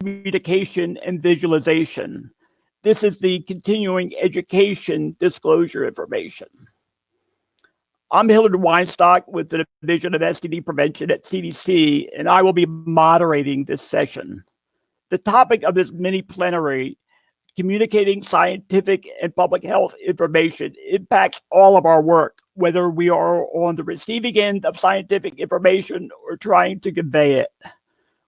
communication and visualization. This is the continuing education disclosure information. I'm Hilary Weinstock with the Division of STD Prevention at CDC, and I will be moderating this session. The topic of this mini plenary, communicating scientific and public health information, impacts all of our work, whether we are on the receiving end of scientific information or trying to convey it.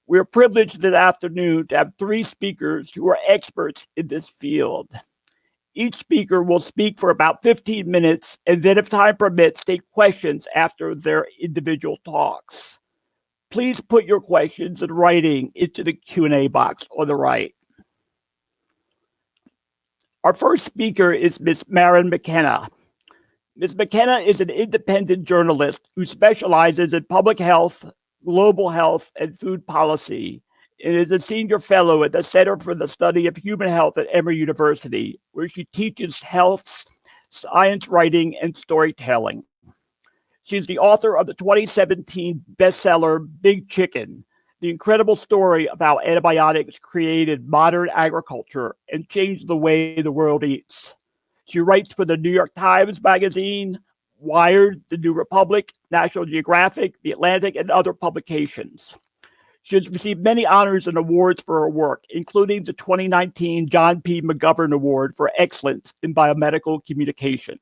We're privileged this afternoon to have 3 speakers who are experts in this field. Each speaker will speak for about 15 minutes, and then if time permits, take questions after their individual talks. Please put your questions in writing into the Q&A box on the right. Our first speaker is Ms. Marin Mckenna. Ms. Mckenna is an independent journalist who specializes in public health, global health, and food policy, and is a senior fellow at the Center for the Study of Human Health at Emory University, where she teaches health, science writing, and storytelling. She's the author of the 2017 bestseller, Big Chicken, the incredible story of how antibiotics created modern agriculture and changed the way the world eats. She writes for the New York Times Magazine, Wired, The New Republic, National Geographic, The Atlantic, and other publications. She has received many honors and awards for her work, including the 2019 John P. McGovern Award for Excellence in Biomedical Communication.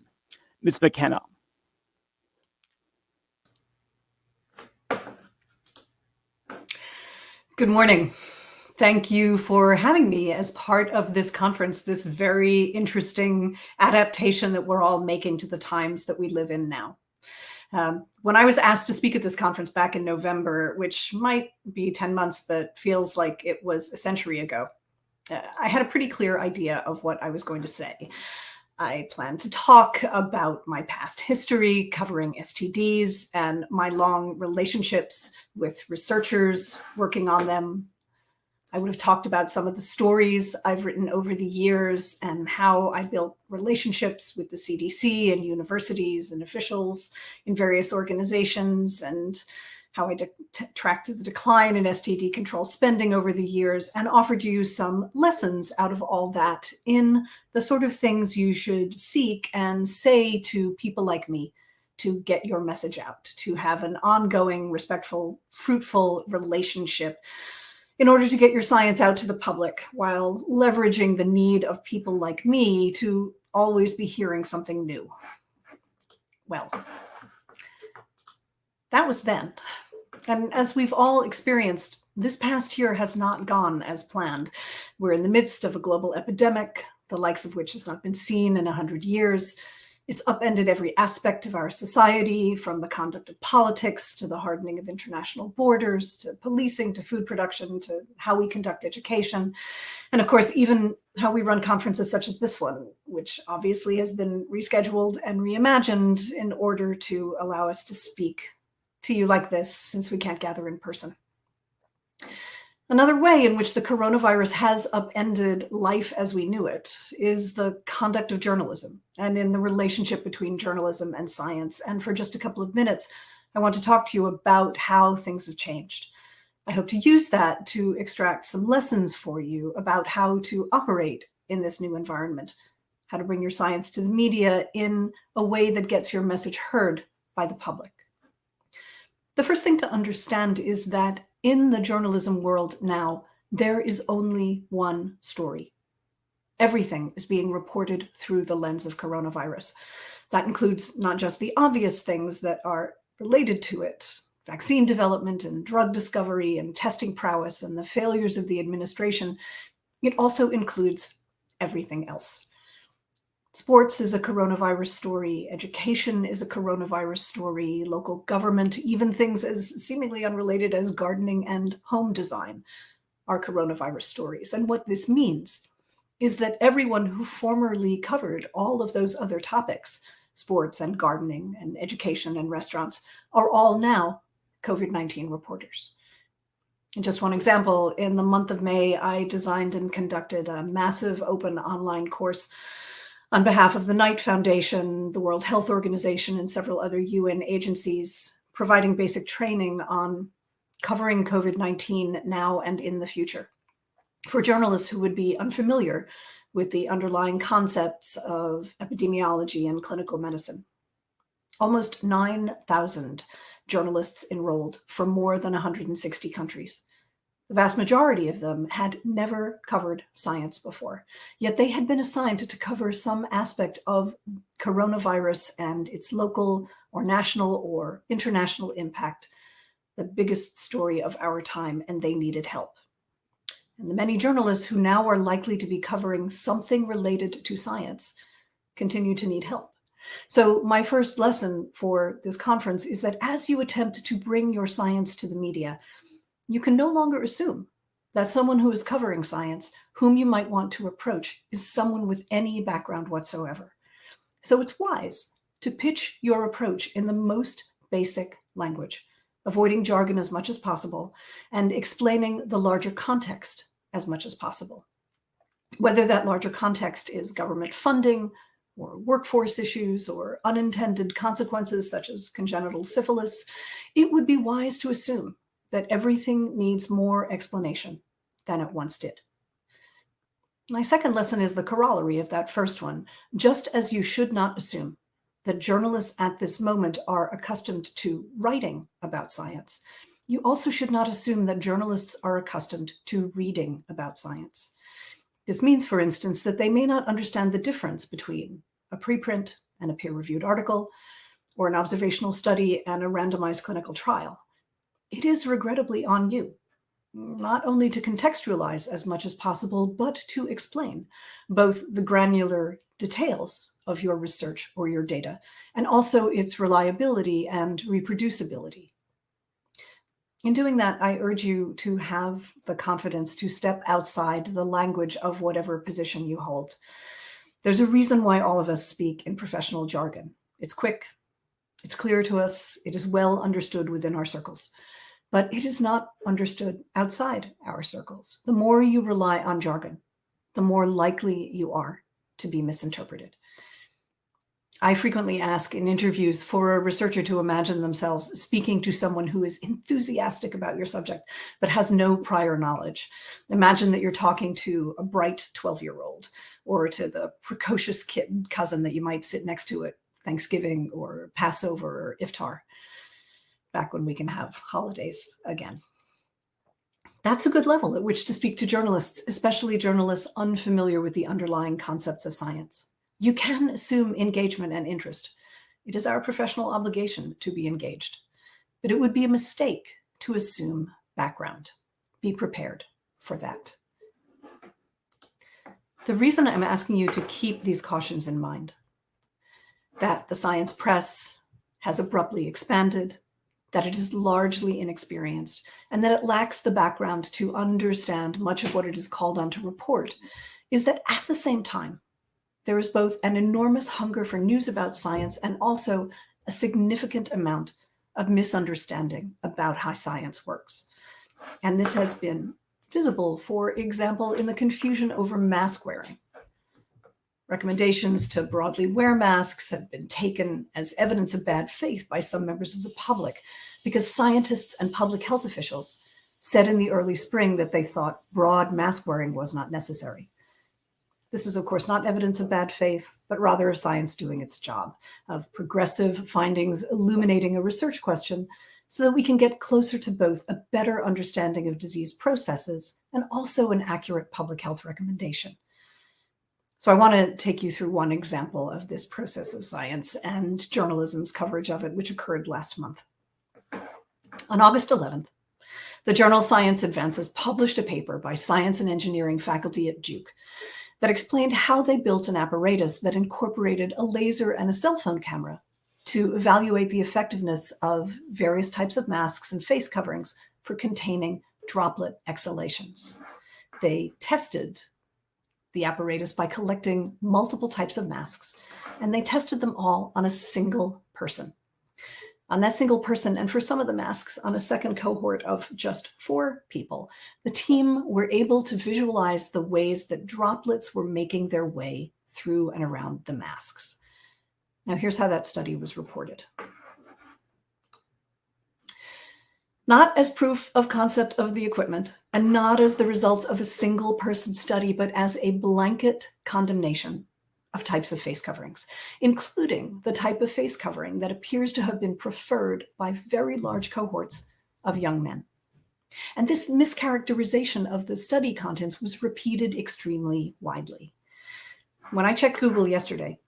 Ms. Mckenna. Good morning. Thank you for having me as part of this conference, this very interesting adaptation that we're all making to the times that we live in now. When I was asked to speak at this conference back in November, which might be 10 months, but feels like it was a century ago, I had a pretty clear idea of what I was going to say. I planned to talk about my past history covering STDs and my long relationships with researchers working on them. I would have talked about some of the stories I've written over the years and how I built relationships with the CDC and universities and officials in various organizations, and how I tracked the decline in STD control spending over the years, and offered you some lessons out of all that in the sort of things you should seek and say to people like me to get your message out, to have an ongoing, respectful, fruitful relationship in order to get your science out to the public while leveraging the need of people like me to always be hearing something new. Well, that was then. And as we've all experienced, this past year has not gone as planned. We're in the midst of a global epidemic, the likes of which has not been seen in 100 years. It's upended every aspect of our society, from the conduct of politics to the hardening of international borders, to policing, to food production, to how we conduct education. And of course, even how we run conferences such as this one, which obviously has been rescheduled and reimagined in order to allow us to speak to you like this, since we can't gather in person. Another way in which the coronavirus has upended life as we knew it is the conduct of journalism and in the relationship between journalism and science. And for just a couple of minutes, I want to talk to you about how things have changed. I hope to use that to extract some lessons for you about how to operate in this new environment, how to bring your science to the media in a way that gets your message heard by the public. The first thing to understand is that in the journalism world now, there is only one story. Everything is being reported through the lens of coronavirus. That includes not just the obvious things that are related to it, vaccine development and drug discovery and testing prowess and the failures of the administration. It also includes everything else. Sports is a coronavirus story. Education is a coronavirus story. Local government, even things as seemingly unrelated as gardening and home design, are coronavirus stories. And what this means is that everyone who formerly covered all of those other topics, sports and gardening and education and restaurants, are all now COVID-19 reporters. And just one example, in the month of May, I designed and conducted a massive open online course on behalf of the Knight Foundation, the World Health Organization, and several other UN agencies, providing basic training on covering COVID-19 now and in the future. For journalists who would be unfamiliar with the underlying concepts of epidemiology and clinical medicine, almost 9,000 journalists enrolled from more than 160 countries. The vast majority of them had never covered science before, yet they had been assigned to cover some aspect of coronavirus and its local or national or international impact, the biggest story of our time, and they needed help. And the many journalists who now are likely to be covering something related to science continue to need help. So my first lesson for this conference is that as you attempt to bring your science to the media, you can no longer assume that someone who is covering science, whom you might want to approach, is someone with any background whatsoever. So it's wise to pitch your approach in the most basic language, avoiding jargon as much as possible, and explaining the larger context as much as possible. Whether that larger context is government funding, or workforce issues, or unintended consequences such as congenital syphilis, it would be wise to assume that everything needs more explanation than it once did. My second lesson is the corollary of that first one. Just as you should not assume that journalists at this moment are accustomed to writing about science, you also should not assume that journalists are accustomed to reading about science. This means, for instance, that they may not understand the difference between a preprint and a peer-reviewed article, or an observational study and a randomized clinical trial. It is regrettably on you, not only to contextualize as much as possible, but to explain both the granular details of your research or your data, and also its reliability and reproducibility. In doing that, I urge you to have the confidence to step outside the language of whatever position you hold. There's a reason why all of us speak in professional jargon. It's quick, it's clear to us, it is well understood within our circles, but it is not understood outside our circles. The more you rely on jargon, the more likely you are to be misinterpreted. I frequently ask in interviews for a researcher to imagine themselves speaking to someone who is enthusiastic about your subject, but has no prior knowledge. Imagine that you're talking to a bright 12-year-old or to the precocious kid cousin that you might sit next to at Thanksgiving or Passover or Iftar, back when we can have holidays again. That's a good level at which to speak to journalists, especially journalists unfamiliar with the underlying concepts of science. You can assume engagement and interest. It is our professional obligation to be engaged, but it would be a mistake to assume background. Be prepared for that. The reason I'm asking you to keep these cautions in mind, that the science press has abruptly expanded, that it is largely inexperienced, and that it lacks the background to understand much of what it is called on to report, is that at the same time, there is both an enormous hunger for news about science and also a significant amount of misunderstanding about how science works. And this has been visible, for example, in the confusion over mask wearing. Recommendations to broadly wear masks have been taken as evidence of bad faith by some members of the public because scientists and public health officials said in the early spring that they thought broad mask wearing was not necessary. This is, of course, not evidence of bad faith, but rather of science doing its job, of progressive findings illuminating a research question so that we can get closer to both a better understanding of disease processes and also an accurate public health recommendation. So I want to take you through one example of this process of science and journalism's coverage of it, which occurred last month. On August 11th, the journal Science Advances published a paper by science and engineering faculty at Duke that explained how they built an apparatus that incorporated a laser and a cell phone camera to evaluate the effectiveness of various types of masks and face coverings for containing droplet exhalations. They tested the apparatus by collecting multiple types of masks, and they tested them all on a single person. On that single person, and for some of the masks, on a second cohort of just 4 people, the team were able to visualize the ways that droplets were making their way through and around the masks. Now, here's how that study was reported. not as proof of concept of the equipment, and not as the results of a single person study, but as a blanket condemnation of types of face coverings, including the type of face covering that appears to have been preferred by very large cohorts of young men. And this mischaracterization of the study contents was repeated extremely widely. When I checked Google yesterday,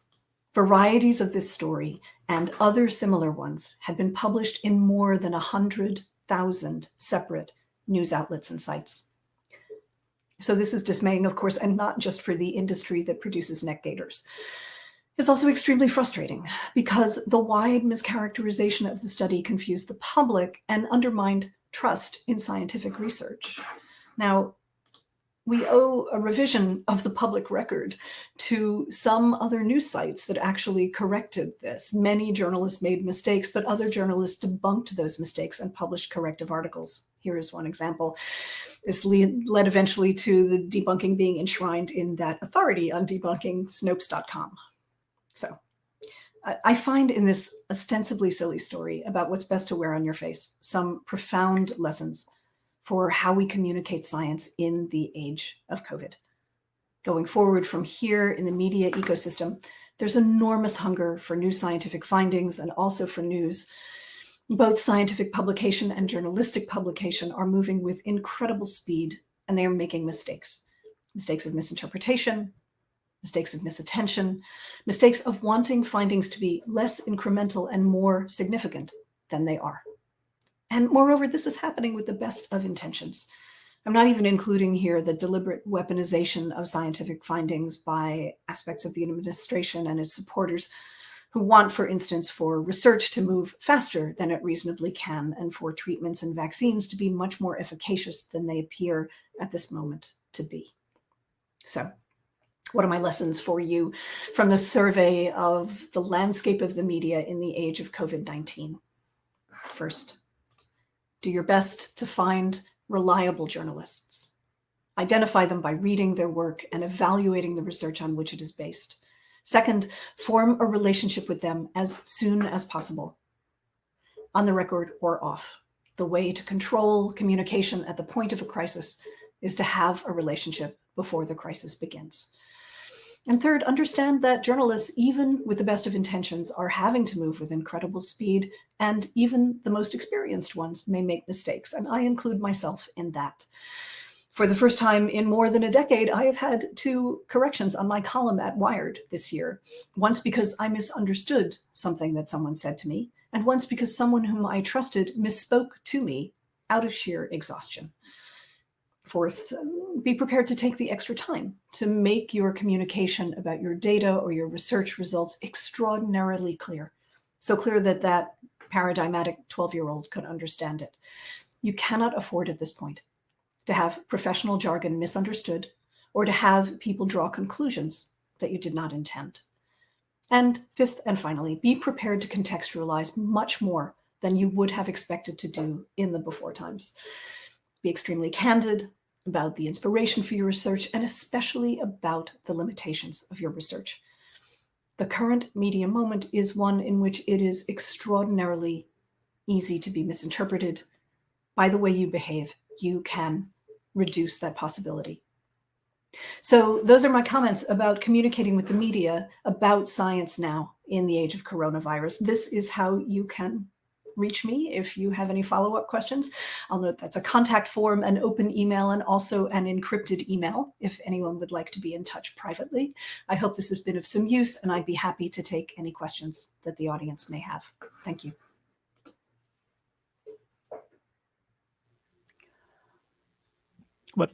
varieties of this story and other similar ones had been published in more than 100,000 separate news outlets and sites. So this is dismaying, of course, and not just for the industry that produces neck gaiters. It's also extremely frustrating because the wide mischaracterization of the study confused the public and undermined trust in scientific research. Now, we owe a revision of the public record to some other news sites that actually corrected this. Many journalists made mistakes, but other journalists debunked those mistakes and published corrective articles. Here is one example. This led eventually to the debunking being enshrined in that authority on debunking, Snopes.com. So I find in this ostensibly silly story about what's best to wear on your face some profound lessons for how we communicate science in the age of COVID. Going forward from here in the media ecosystem, there's enormous hunger for new scientific findings and also for news. Both scientific publication and journalistic publication are moving with incredible speed, and they are making mistakes. Mistakes of misinterpretation, mistakes of misattention, mistakes of wanting findings to be less incremental and more significant than they are. And moreover, this is happening with the best of intentions. I'm not even including here the deliberate weaponization of scientific findings by aspects of the administration and its supporters who want, for instance, for research to move faster than it reasonably can and for treatments and vaccines to be much more efficacious than they appear at this moment to be. So, what are my lessons for you from the survey of the landscape of the media in the age of COVID-19? First, do your best to find reliable journalists. Identify them by reading their work and evaluating the research on which it is based. Second, form a relationship with them as soon as possible, on the record or off. The way to control communication at the point of a crisis is to have a relationship before the crisis begins. And third, understand that journalists, even with the best of intentions, are having to move with incredible speed, and even the most experienced ones may make mistakes, and I include myself in that. For the first time in more than a decade, I have had 2 corrections on my column at Wired this year. Once because I misunderstood something that someone said to me, and once because someone whom I trusted misspoke to me out of sheer exhaustion. Fourth, be prepared to take the extra time to make your communication about your data or your research results extraordinarily clear. So clear that that paradigmatic 12-year-old could understand it. You cannot afford at this point to have professional jargon misunderstood or to have people draw conclusions that you did not intend. And fifth and finally, be prepared to contextualize much more than you would have expected to do in the before times. Be extremely candid about the inspiration for your research and especially about the limitations of your research. The current media moment is one in which it is extraordinarily easy to be misinterpreted. By the way you behave, you can reduce that possibility. So those are my comments about communicating with the media about science now in the age of coronavirus. This is how you can reach me if you have any follow-up questions. I'll note that's a contact form, an open email, and also an encrypted email if anyone would like to be in touch privately. I hope this has been of some use, and I'd be happy to take any questions that the audience may have. Thank you. Well,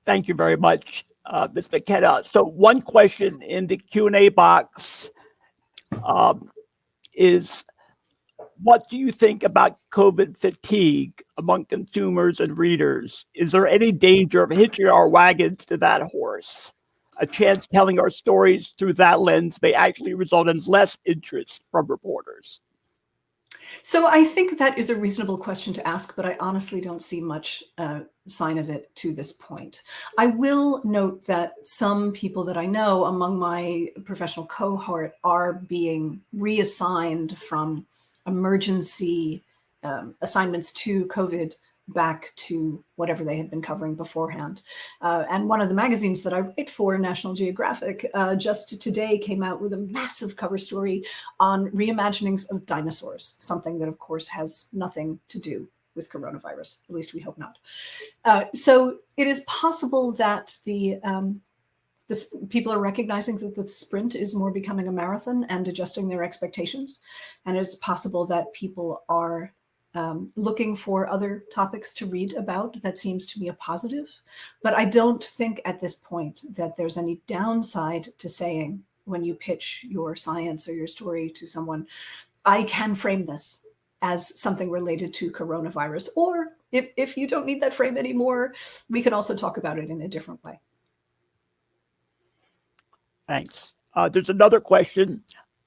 thank you very much, Ms. Mckenna. So one question in the Q&A box is, what do you think about COVID fatigue among consumers and readers? Is there any danger of hitching our wagons to that horse? A chance telling our stories through that lens may actually result in less interest from reporters. So I think that is a reasonable question to ask, but I honestly don't see much sign of it to this point. I will note that some people that I know among my professional cohort are being reassigned from emergency assignments to COVID back to whatever they had been covering beforehand. And one of the magazines that I write for, National Geographic, just today came out with a massive cover story on reimaginings of dinosaurs, something that, of course, has nothing to do with coronavirus. At least we hope not. So it is possible that people are recognizing that the sprint is more becoming a marathon and adjusting their expectations. And it's possible that people are looking for other topics to read about. That seems to be a positive. But I don't think at this point that there's any downside to saying, when you pitch your science or your story to someone, I can frame this as something related to coronavirus. Or if you don't need that frame anymore, we can also talk about it in a different way. Thanks. There's another question.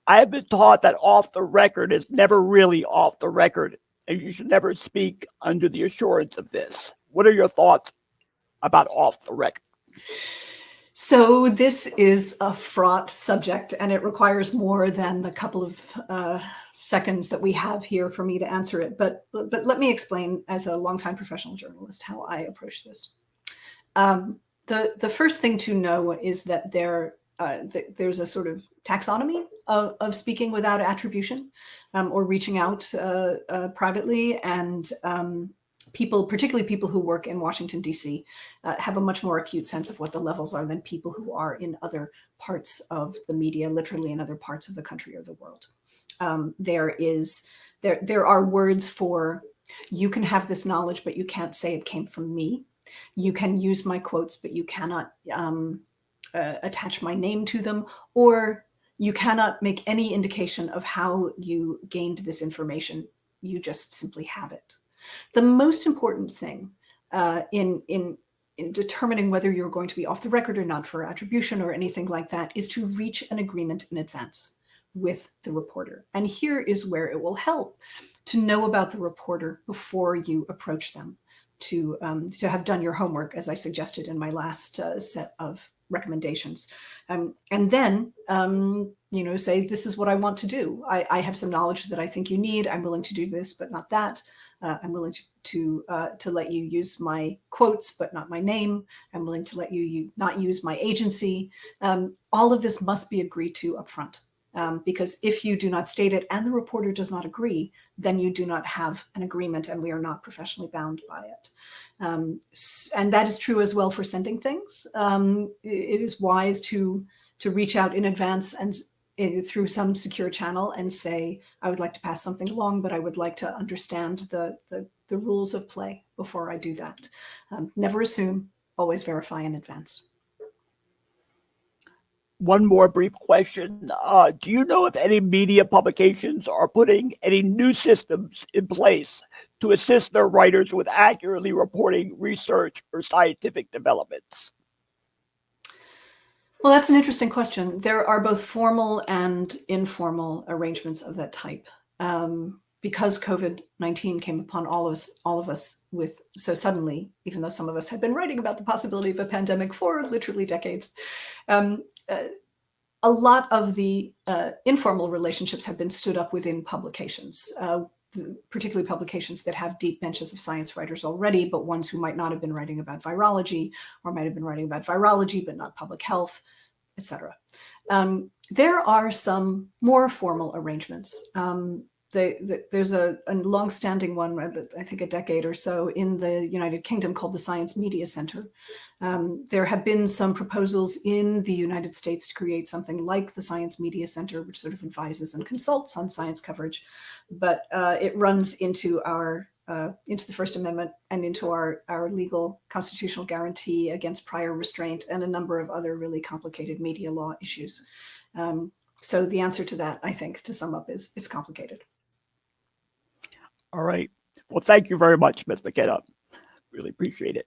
I have been taught that off the record is never really off the record, and you should never speak under the assurance of this. What are your thoughts about off the record? So this is a fraught subject, and it requires more than the couple of seconds that we have here for me to answer it. But let me explain, as a longtime professional journalist, how I approach this. The first thing to know is that there's a sort of taxonomy of speaking without attribution, or reaching out privately, and people, particularly people who work in Washington, D.C., have a much more acute sense of what the levels are than people who are in other parts of the media, literally in other parts of the country or the world. There are words for, you can have this knowledge, but you can't say it came from me. You can use my quotes, but you cannot attach my name to them, or you cannot make any indication of how you gained this information. You just simply have it. The most important thing in determining whether you're going to be off the record or not for attribution or anything like that is to reach an agreement in advance with the reporter. And here is where it will help to know about the reporter before you approach them, to have done your homework, as I suggested in my last set of recommendations. And then, say, this is what I want to do. I have some knowledge that I think you need. I'm willing to do this, but not that. I'm willing to let you use my quotes, but not my name. I'm willing to let you not use my agency. All of this must be agreed to upfront. Because if you do not state it and the reporter does not agree, then you do not have an agreement, and we are not professionally bound by it. And that is true as well for sending things. It is wise to reach out in advance and through some secure channel and say, I would like to pass something along, but I would like to understand the rules of play before I do that. Never assume, always verify in advance. One more brief question. Do you know if any media publications are putting any new systems in place to assist their writers with accurately reporting research or scientific developments? Well, that's an interesting question. There are both formal and informal arrangements of that type. Because COVID-19 came upon all of us with so suddenly, even though some of us had been writing about the possibility of a pandemic for literally decades, a lot of the informal relationships have been stood up within publications, particularly publications that have deep benches of science writers already, but ones who might not have been writing about virology, or might have been writing about virology but not public health, etc. There are some more formal arrangements. There's a long-standing one, I think a decade or so, in the United Kingdom called the Science Media Center. There have been some proposals in the United States to create something like the Science Media Center, which sort of advises and consults on science coverage, but it runs into the First Amendment and into our legal constitutional guarantee against prior restraint and a number of other really complicated media law issues. So the answer to that, I think, to sum up, is it's complicated. All right. Well, thank you very much, Ms. Mckenna. Really appreciate it.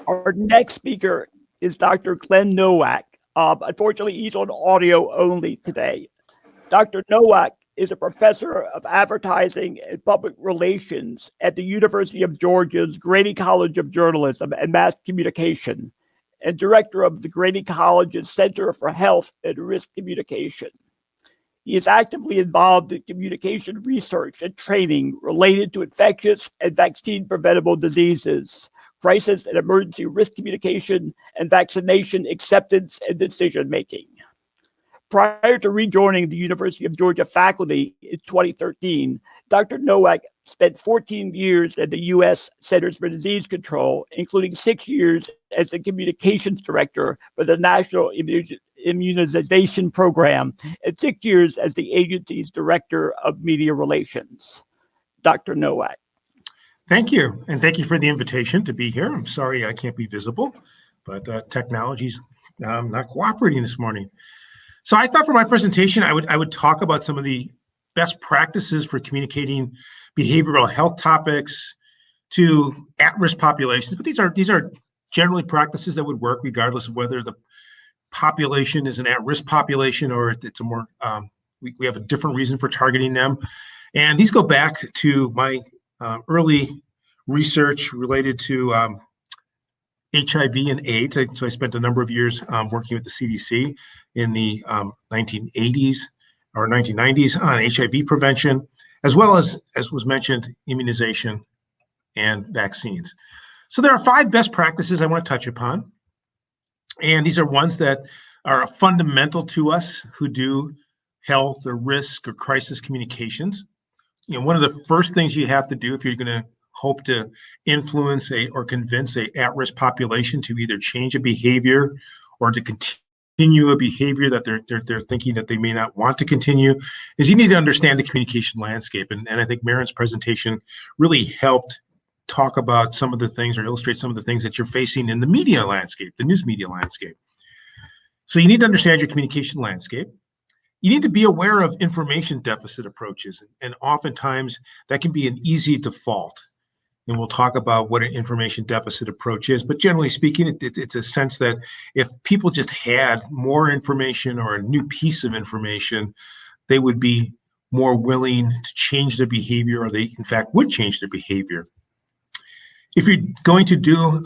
Our next speaker is Dr. Glenn Nowak. Unfortunately, he's on audio only today. Dr. Nowak is a professor of advertising and public relations at the University of Georgia's Grady College of Journalism and Mass Communication, and director of the Grady College's Center for Health and Risk Communication. He is actively involved in communication research and training related to infectious and vaccine-preventable diseases, crisis and emergency risk communication, and vaccination acceptance and decision-making. Prior to rejoining the University of Georgia faculty in 2013, Dr. Nowak spent 14 years at the U.S. Centers for Disease Control, including 6 years as the communications director for the National Immunization Program and 6 years as the agency's director of media relations. Dr. Nowak. Thank you. And thank you for the invitation to be here. I'm sorry I can't be visible, but technology's not cooperating this morning. So I thought for my presentation, I would talk about some of the best practices for communicating behavioral health topics to at-risk populations. But these are generally practices that would work regardless of whether the population is an at-risk population or it's a more, we have a different reason for targeting them. And these go back to my early research related to HIV and AIDS. So I spent a number of years working with the CDC in the 1980s or 1990s on HIV prevention, as well as was mentioned, immunization and vaccines. So there are 5 best practices I want to touch upon. And these are ones that are fundamental to us who do health or risk or crisis communications. You know, one of the first things you have to do if you're going to hope to influence or convince a at-risk population to either change a behavior or to continue a behavior that they're thinking that they may not want to continue, is you need to understand the communication landscape. And I think Marin's presentation really helped talk about some of the things or illustrate some of the things that you're facing in the media landscape, the news media landscape. So you need to understand your communication landscape. You need to be aware of information deficit approaches, and oftentimes that can be an easy default. And we'll talk about what an information deficit approach is. But generally speaking, it's a sense that if people just had more information or a new piece of information, they would be more willing to change their behavior, or they, in fact, would change their behavior. If you're going to do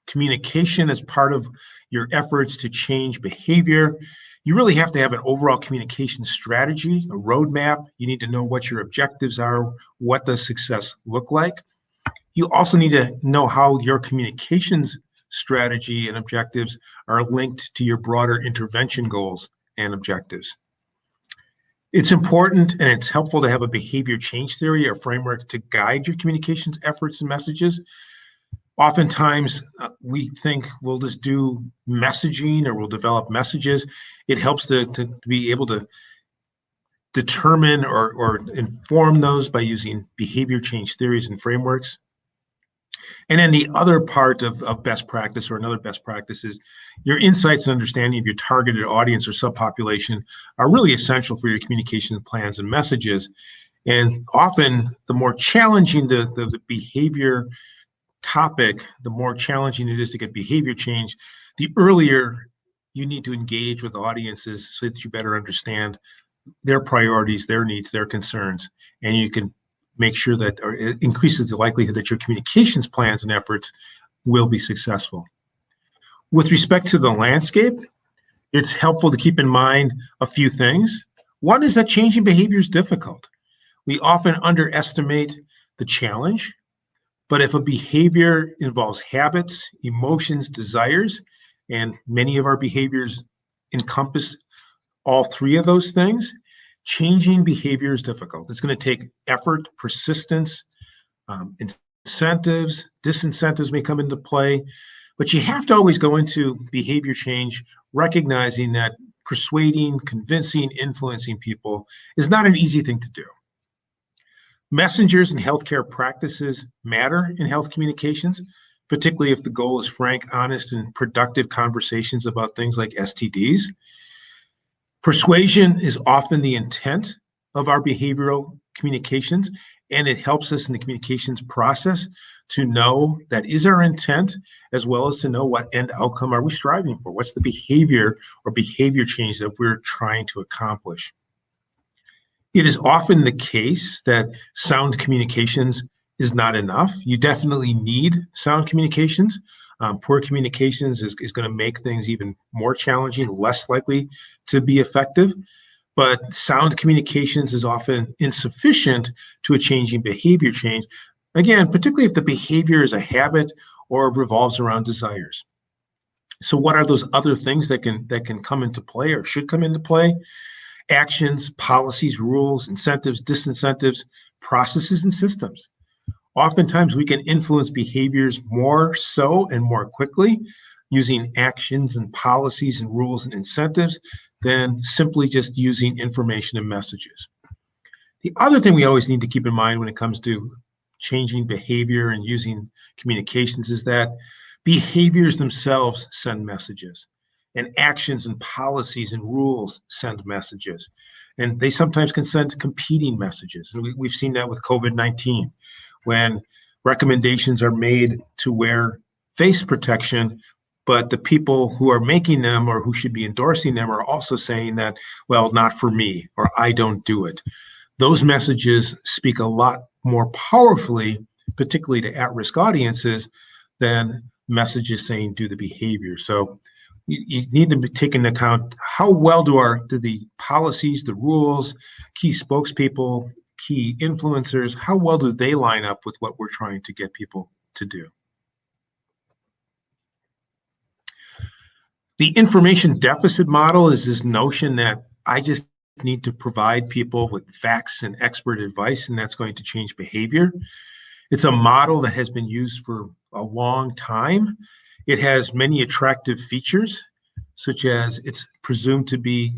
communication as part of your efforts to change behavior, you really have to have an overall communication strategy, a roadmap. You need to know what your objectives are, what does success look like. You also need to know how your communications strategy and objectives are linked to your broader intervention goals and objectives. It's important and it's helpful to have a behavior change theory or framework to guide your communications efforts and messages. Oftentimes, we think we'll just do messaging or we'll develop messages. It helps to be able to determine or inform those by using behavior change theories and frameworks. And then the other part of best practice, or another best practice, is your insights and understanding of your targeted audience or subpopulation are really essential for your communication plans and messages. And often, the more challenging the behavior topic, the more challenging it is to get behavior change, the earlier you need to engage with audiences so that you better understand their priorities, their needs, their concerns, and you can make sure that, or it increases the likelihood that your communications plans and efforts will be successful. With respect to the landscape, it's helpful to keep in mind a few things. One is that changing behavior is difficult. We often underestimate the challenge, but if a behavior involves habits, emotions, desires, and many of our behaviors encompass all 3 of those things, changing behavior is difficult. It's going to take effort, persistence, incentives, disincentives may come into play, but you have to always go into behavior change recognizing that persuading, convincing, influencing people is not an easy thing to do. Messengers and healthcare practices matter in health communications, particularly if the goal is frank, honest, and productive conversations about things like STDs. Persuasion is often the intent of our behavioral communications, and it helps us in the communications process to know that is our intent, as well as to know what end outcome are we striving for. What's the behavior or behavior change that we're trying to accomplish? It is often the case that sound communications is not enough. You definitely need sound communications. Poor communications is going to make things even more challenging, less likely to be effective. but sound communications is often insufficient to a changing behavior change. Again, particularly if the behavior is a habit or revolves around desires. So what are those other things that can come into play or should come into play? Actions, policies, rules, incentives, disincentives, processes, and systems. Oftentimes we can influence behaviors more so and more quickly using actions and policies and rules and incentives than simply just using information and messages. The other thing we always need to keep in mind when it comes to changing behavior and using communications is that behaviors themselves send messages, and actions and policies and rules send messages. And they sometimes can send competing messages. And we've seen that with COVID-19, when recommendations are made to wear face protection, but the people who are making them or who should be endorsing them are also saying that, well, not for me, or I don't do it. Those messages speak a lot more powerfully, particularly to at-risk audiences, than messages saying do the behavior. So you need to take into account how well do the policies, the rules, key spokespeople, key influencers, how well do they line up with what we're trying to get people to do? The information deficit model is this notion that I just need to provide people with facts and expert advice, and that's going to change behavior. It's a model that has been used for a long time. It has many attractive features, such as it's presumed to be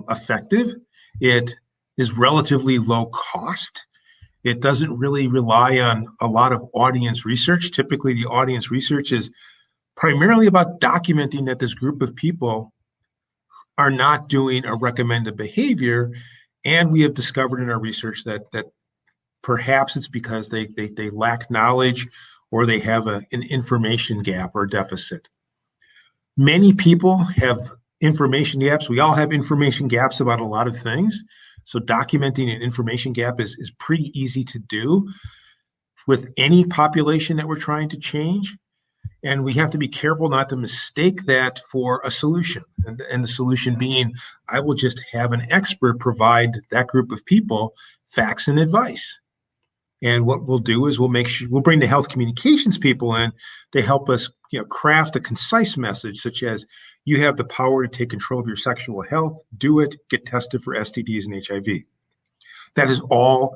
effective. It is relatively low cost. It doesn't really rely on a lot of audience research. Typically, the audience research is primarily about documenting that this group of people are not doing a recommended behavior. And we have discovered in our research that perhaps it's because they lack knowledge or they have an information gap or deficit. Many people have information gaps. We all have information gaps about a lot of things. So documenting an information gap is pretty easy to do with any population that we're trying to change. And we have to be careful not to mistake that for a solution. And the solution being, I will just have an expert provide that group of people facts and advice. And what we'll do is we'll bring the health communications people in to help us, craft a concise message, such as you have the power to take control of your sexual health, do it, get tested for STDs and HIV. That is all.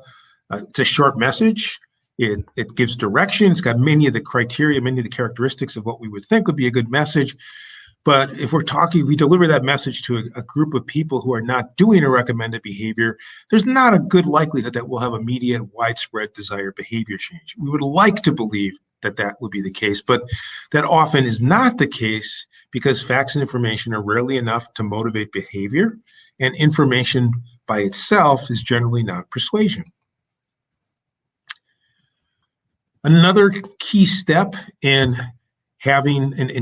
It's a short message. It gives direction. It's got many of the criteria, many of the characteristics of what we would think would be a good message. But if we deliver that message to a group of people who are not doing a recommended behavior, there's not a good likelihood that we'll have immediate, widespread desired behavior change. We would like to believe that would be the case, but that often is not the case because facts and information are rarely enough to motivate behavior, and information by itself is generally not persuasion. Another key step in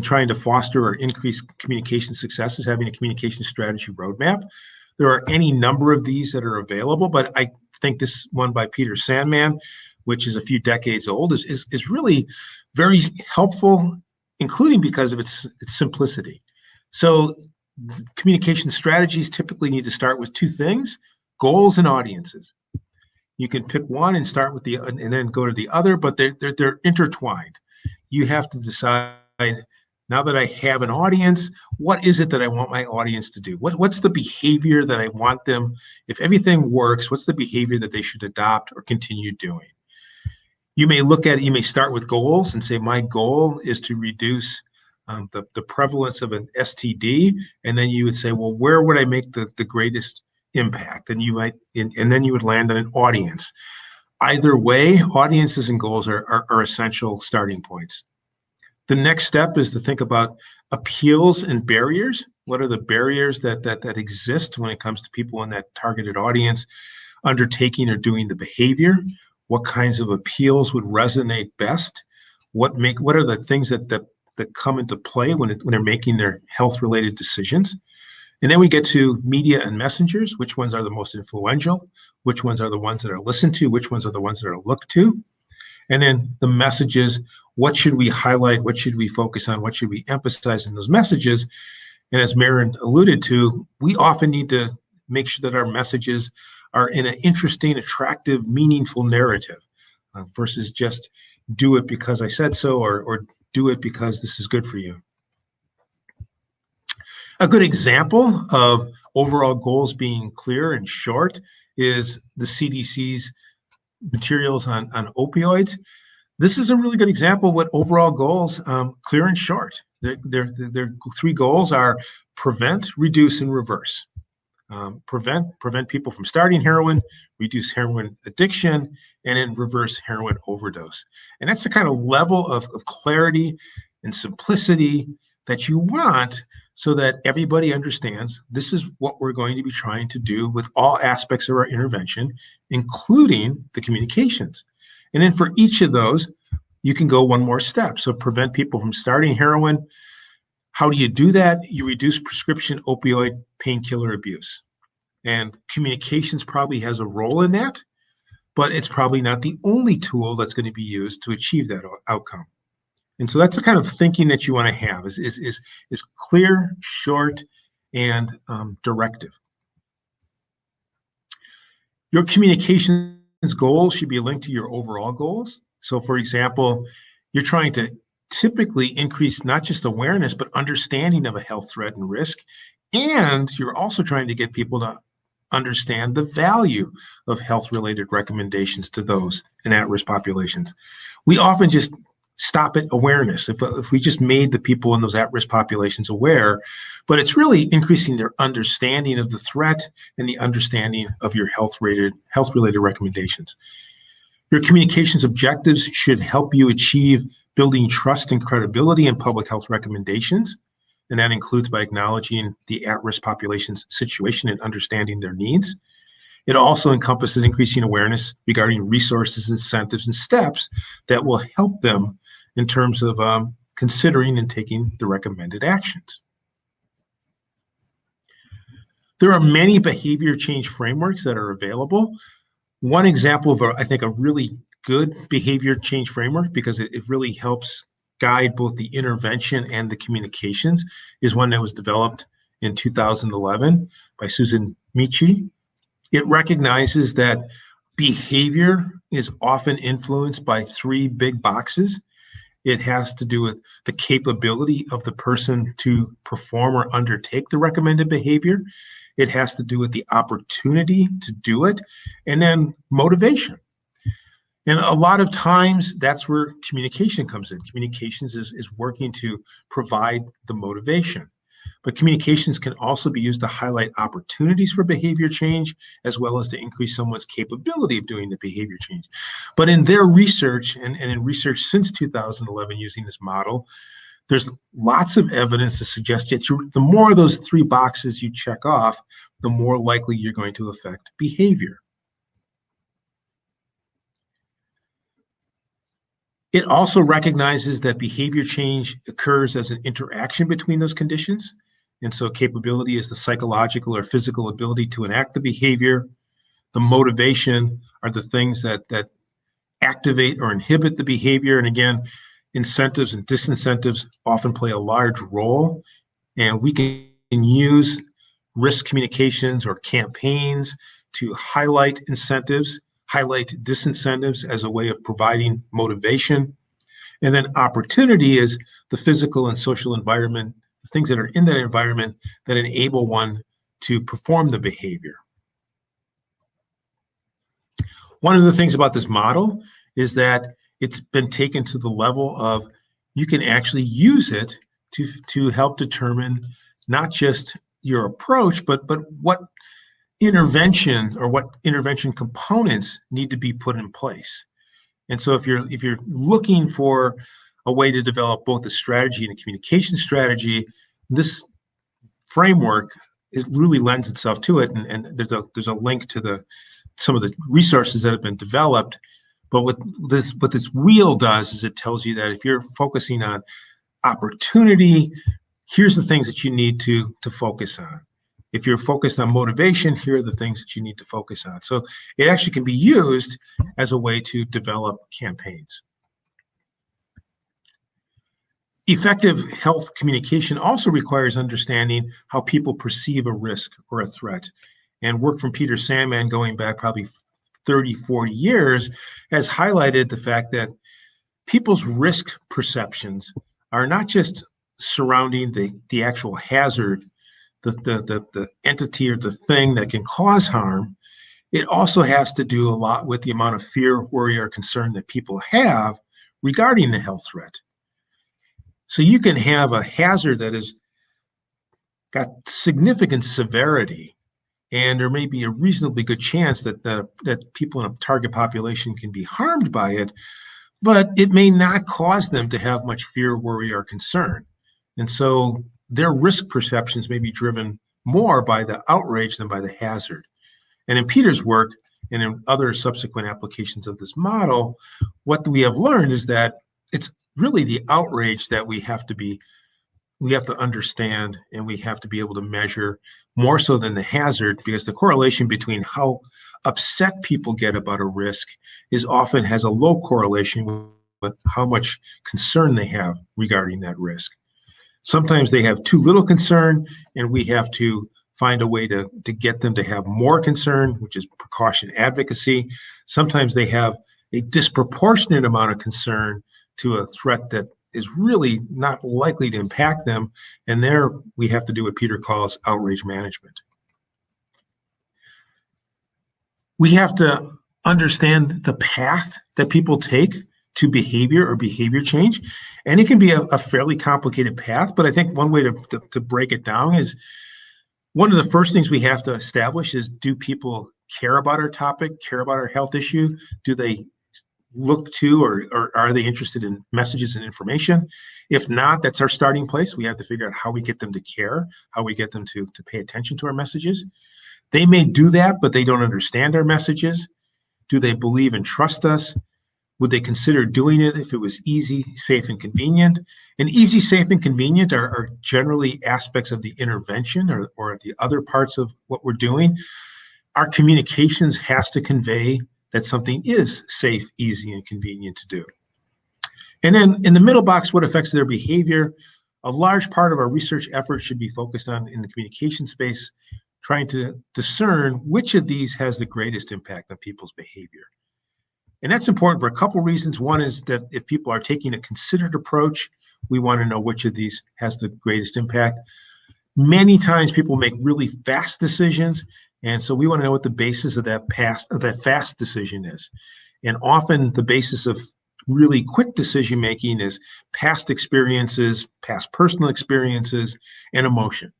trying to foster or increase communication success is having a communication strategy roadmap. There are any number of these that are available, but I think this one by Peter Sandman, which is a few decades old, is really very helpful, including because of its simplicity. So communication strategies typically need to start with two things: goals and audiences. You can pick one and start with and then go to the other, but they're intertwined. You have to decide, now that I have an audience, what is it that I want my audience to do? What's the behavior that I want them, if everything works, what's the behavior that they should adopt or continue doing? You may start with goals and say, my goal is to reduce the prevalence of an STD. And then you would say, well, where would I make the greatest impact? And then you would land on an audience. Either way, audiences and goals are essential starting points. The next step is to think about appeals and barriers. What are the barriers that exist when it comes to people in that targeted audience undertaking or doing the behavior? What kinds of appeals would resonate best? What are the things that come into play when they're making their health-related decisions? And then we get to media and messengers. Which ones are the most influential? Which ones are the ones that are listened to? Which ones are the ones that are looked to? And then the messages, what should we highlight? What should we focus on? What should we emphasize in those messages? And as Marin alluded to, we often need to make sure that our messages are in an interesting, attractive, meaningful narrative versus just do it because I said so, or do it because this is good for you. A good example of overall goals being clear and short is the CDC's materials on opioids. This is a really good example of what overall goals, clear and short. Their three goals are prevent, reduce, and reverse. Prevent people from starting heroin, reduce heroin addiction, and then reverse heroin overdose. And that's the kind of level of clarity and simplicity that you want so that everybody understands this is what we're going to be trying to do with all aspects of our intervention, including the communications. And then for each of those, you can go one more step. So prevent people from starting heroin. How do you do that? You reduce prescription opioid painkiller abuse. And communications probably has a role in that, but it's probably not the only tool that's going to be used to achieve that outcome. And so that's the kind of thinking that you want to have is clear, short, and directive. Your communications goals should be linked to your overall goals. So for example, you're trying to typically increase not just awareness, but understanding of a health threat and risk. And you're also trying to get people to understand the value of health-related recommendations to those in at-risk populations. We often just stop at awareness if we just made the people in those at-risk populations aware, but it's really increasing their understanding of the threat and the understanding of your health-related recommendations. Your communications objectives should help you achieve building trust and credibility in public health recommendations. And that includes by acknowledging the at-risk population's situation and understanding their needs. It also encompasses increasing awareness regarding resources, incentives, and steps that will help them in terms of considering and taking the recommended actions. There are many behavior change frameworks that are available. One example of, I think, a really good behavior change framework, because it really helps guide both the intervention and the communications, is one that was developed in 2011 by Susan Michi. It recognizes that behavior is often influenced by three big boxes. It has to do with the capability of the person to perform or undertake the recommended behavior. It has to do with the opportunity to do it, and then motivation. And a lot of times that's where communication comes in. Communications is working to provide the motivation. But communications can also be used to highlight opportunities for behavior change, as well as to increase someone's capability of doing the behavior change. But in their research, and in research since 2011 using this model, there's lots of evidence to suggest that the more of those three boxes you check off, the more likely you're going to affect behavior. It also recognizes that behavior change occurs as an interaction between those conditions. And so capability is the psychological or physical ability to enact the behavior. The motivation are the things that activate or inhibit the behavior. And again, incentives and disincentives often play a large role. And we can use risk communications or campaigns to highlight incentives, highlight disincentives as a way of providing motivation. And then opportunity is the physical and social environment, the things that are in that environment that enable one to perform the behavior. One of the things about this model is that it's been taken to the level of you can actually use it to help determine not just your approach, but what intervention or what intervention components need to be put in place. And so if you're looking for a way to develop both a strategy and a communication strategy, this framework, it really lends itself to it. And there's a link to some of the resources that have been developed. But what this wheel does is it tells you that if you're focusing on opportunity, here's the things that you need to focus on. If you're focused on motivation, here are the things that you need to focus on. So it actually can be used as a way to develop campaigns. Effective health communication also requires understanding how people perceive a risk or a threat. and work from Peter Sandman going back probably 30, 40 years has highlighted the fact that people's risk perceptions are not just surrounding the actual hazard, the entity or the thing that can cause harm. It also has to do a lot with the amount of fear, worry, or concern that people have regarding the health threat. So you can have a hazard that has got significant severity, and there may be a reasonably good chance that people in a target population can be harmed by it, but it may not cause them to have much fear, worry, or concern. And so their risk perceptions may be driven more by the outrage than by the hazard. And in Peter's work and in other subsequent applications of this model, what we have learned is that it's really the outrage that we have to understand, and we have to be able to measure more so than the hazard, because the correlation between how upset people get about a risk often has a low correlation with how much concern they have regarding that risk. Sometimes they have too little concern, and we have to find a way to get them to have more concern, which is precaution advocacy. Sometimes they have a disproportionate amount of concern to a threat that is really not likely to impact them. And there we have to do what Peter calls outrage management. We have to understand the path that people take to behavior or behavior change. And it can be a fairly complicated path, but I think one way to break it down is, one of the first things we have to establish is, do people care about our topic, care about our health issue? Do they look to or are they interested in messages and information? If not, that's our starting place. We have to figure out how we get them to care, how we get them to pay attention to our messages. They may do that, but they don't understand our messages. Do they believe and trust us? Would they consider doing it if it was easy, safe, and convenient? And easy, safe, and convenient are generally aspects of the intervention or the other parts of what we're doing. Our communications has to convey that something is safe, easy, and convenient to do. And then in the middle box, what affects their behavior? A large part of our research efforts should be focused on, in the communication space, trying to discern which of these has the greatest impact on people's behavior. And that's important for a couple of reasons. One is that if people are taking a considered approach, we want to know which of these has the greatest impact. Many times people make really fast decisions, and so we want to know what the basis of that fast decision is. And often the basis of really quick decision making is past experiences, past personal experiences, and emotion.